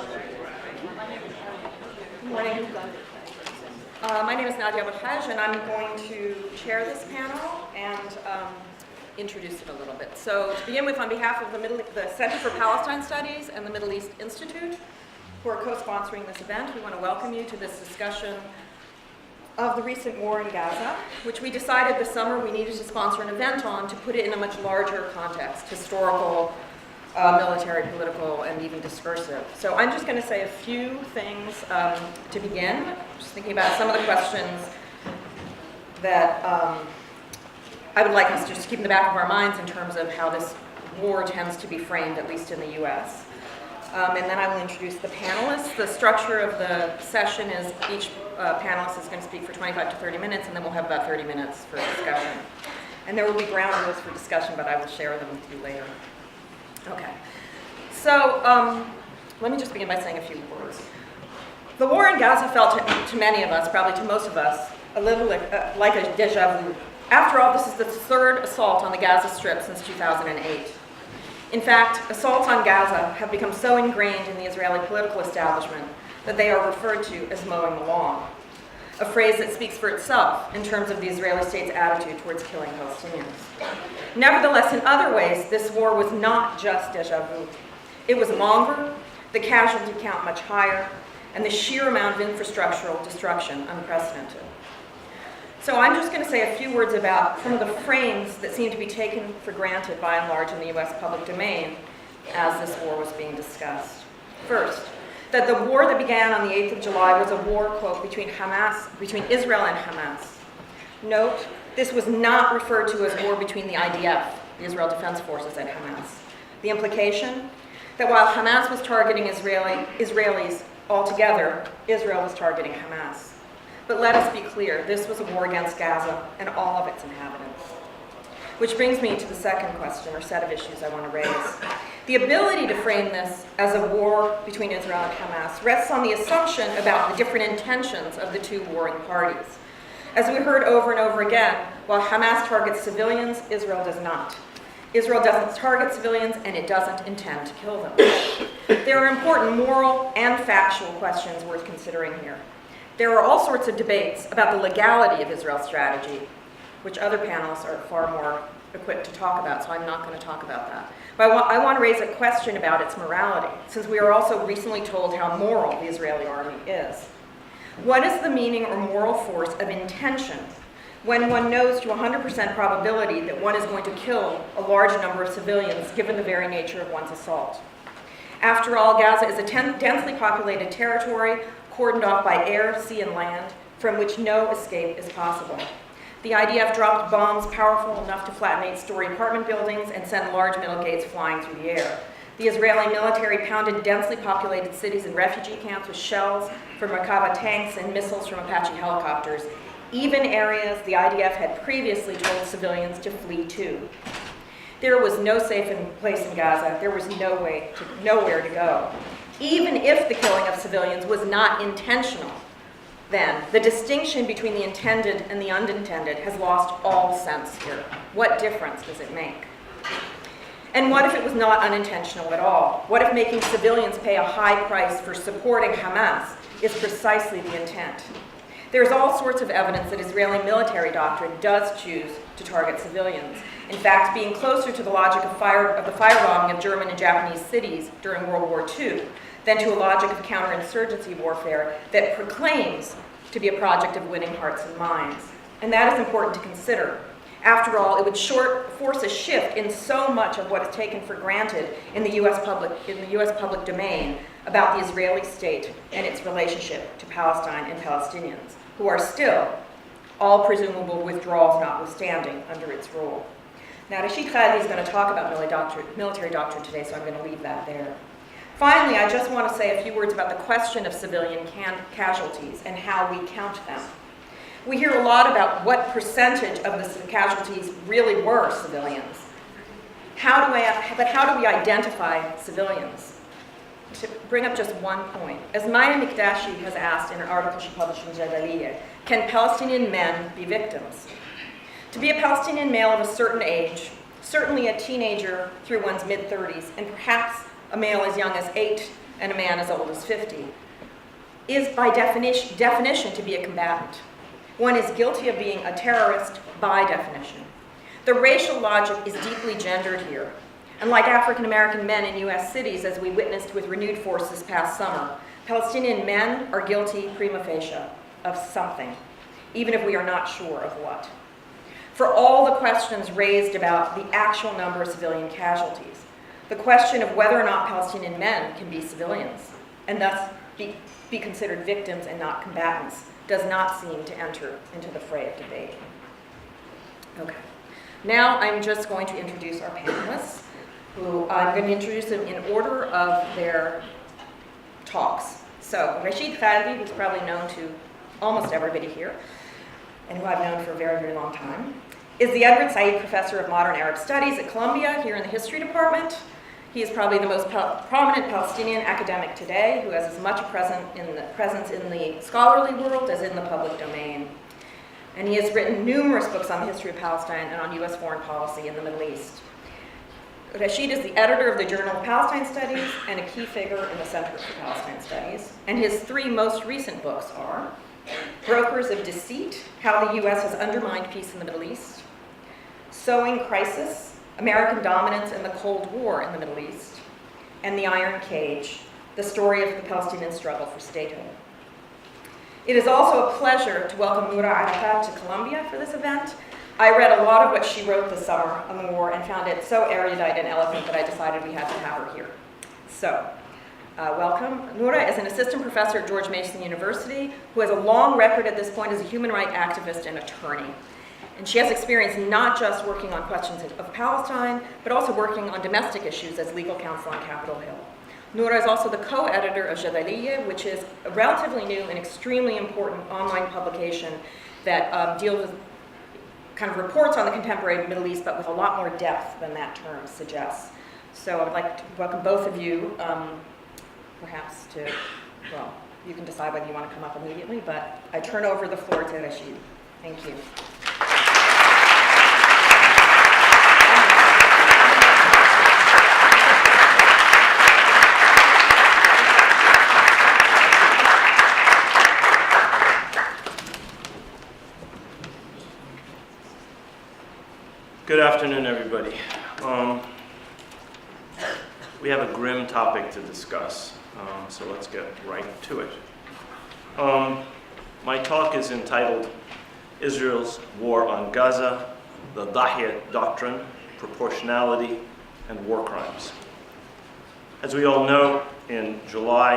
Good morning. My name is Nadia El-Haj, and I'm going to chair this panel and introduce it a little bit. So to begin with, on behalf of the Center for Palestine Studies and the Middle East Institute, who are co-sponsoring this event, we want to welcome you to this discussion of the recent war in Gaza, which we decided this summer we needed to sponsor an event on to put it in a much larger context, historical, military, political, and even discursive. So I'm just going to say a few things to begin, just thinking about some of the questions that I would like us to just keep in the back of our minds in terms of how this war tends to be framed, at least in the U.S. And then I will introduce the panelists. The structure of the session is each panelist is going to speak for 25 to 30 minutes, and then we'll have about 30 minutes for discussion. And there will be ground rules for discussion, but I will share them with you later. Okay. So let me just begin by saying a few words. The war in Gaza felt to many of us, probably to most of us, a little like a déjà vu. After all, this is the third assault on the Gaza Strip since 2008. In fact, assaults on Gaza have become so ingrained in the Israeli political establishment that they are referred to as mowing the lawn, a phrase that speaks for itself in terms of the Israeli state's attitude towards killing Palestinians. Nevertheless, in other ways, this war was not just déjà vu. It was longer, the casualty count much higher, and the sheer amount of infrastructural destruction unprecedented. So I'm just going to say a few words about some of the frames that seem to be taken for granted by and large in the U.S. public domain as this war was being discussed. First, that the war that began on the 8th of July was a war, quote, between Israel and Hamas. Note, this was not referred to as war between the IDF, the Israel Defense Forces, and Hamas. The implication, that while Hamas was targeting Israelis altogether, Israel was targeting Hamas. But let us be clear, this was a war against Gaza and all of its inhabitants. Which brings me to the second question, or set of issues I want to raise. The ability to frame this as a war between Israel and Hamas rests on the assumption about the different intentions of the two warring parties. As we heard over and over again, while Hamas targets civilians, Israel does not. Israel doesn't target civilians, and it doesn't intend to kill them. There are important moral and factual questions worth considering here. There are all sorts of debates about the legality of Israel's strategy, which other panelists are far more equipped to talk about, so I'm not going to talk about that. But I want to raise a question about its morality, since we are also recently told how moral the Israeli army is. What is the meaning or moral force of intention when one knows to 100% probability that one is going to kill a large number of civilians given the very nature of one's assault? After all, Gaza is a densely populated territory cordoned off by air, sea, and land, from which no escape is possible. The IDF dropped bombs powerful enough to flatten 8-story apartment buildings and send large metal gates flying through the air. The Israeli military pounded densely populated cities and refugee camps with shells from Merkava tanks and missiles from Apache helicopters, even areas the IDF had previously told civilians to flee to. There was no safe place in Gaza. There was nowhere to go. Even if the killing of civilians was not intentional, then the distinction between the intended and the unintended has lost all sense here. What difference does it make? And what if it was not unintentional at all? What if making civilians pay a high price for supporting Hamas is precisely the intent? There's all sorts of evidence that Israeli military doctrine does choose to target civilians. In fact, being closer to the logic of the firebombing of German and Japanese cities during World War II than to a logic of counterinsurgency warfare that proclaims to be a project of winning hearts and minds. And that is important to consider. After all, it would force a shift in so much of what is taken for granted in the U.S. public domain about the Israeli state and its relationship to Palestine and Palestinians, who are still, all presumable withdrawals notwithstanding, under its rule. Now, Rashid Khalidi is going to talk about military doctrine today, so I'm going to leave that there. Finally, I just want to say a few words about the question of civilian casualties and how we count them. We hear a lot about what percentage of the casualties really were civilians. How do we identify civilians? To bring up just one point, as Maya Mikdashi has asked in an article she published in Jadaliyya, can Palestinian men be victims? To be a Palestinian male of a certain age, certainly a teenager through one's mid-30s, and perhaps a male as young as 8 and a man as old as 50, is by definition to be a combatant. One is guilty of being a terrorist by definition. The racial logic is deeply gendered here. And like African American men in US cities, as we witnessed with renewed force this past summer, Palestinian men are guilty prima facie of something, even if we are not sure of what. For all the questions raised about the actual number of civilian casualties, the question of whether or not Palestinian men can be civilians and thus be considered victims and not combatants does not seem to enter into the fray of debate. Okay. Now I'm just going to introduce our panelists, who I'm going to introduce them in order of their talks. So Rashid Khalidi, who's probably known to almost everybody here, and who I've known for a very, very long time, is the Edward Said Professor of Modern Arab Studies at Columbia here in the History Department. He is probably the most prominent Palestinian academic today who has as much presence in the scholarly world as in the public domain. And he has written numerous books on the history of Palestine and on US foreign policy in the Middle East. Rashid is the editor of the Journal of Palestine Studies and a key figure in the Center for Palestine Studies. And his three most recent books are Brokers of Deceit, How the US Has Undermined Peace in the Middle East, Sowing Crisis, American Dominance and the Cold War in the Middle East, and The Iron Cage, the story of the Palestinian struggle for statehood. It is also a pleasure to welcome Noura Erakat to Columbia for this event. I read a lot of what she wrote this summer on the war and found it so erudite and eloquent that I decided we had to have her here. So, welcome. Noura is an assistant professor at George Mason University who has a long record at this point as a human rights activist and attorney. And she has experience not just working on questions of Palestine, but also working on domestic issues as legal counsel on Capitol Hill. Noura is also the co-editor of Jadaliyya, which is a relatively new and extremely important online publication that deals with kind of reports on the contemporary Middle East, but with a lot more depth than that term suggests. So I would like to welcome both of you, perhaps to, well, you can decide whether you want to come up immediately, but I turn over the floor to Rashid. Thank you. Good afternoon, everybody. We have a grim topic to discuss, so let's get right to it. My talk is entitled Israel's War on Gaza, the Dahya Doctrine, Proportionality, and War Crimes. As we all know, in July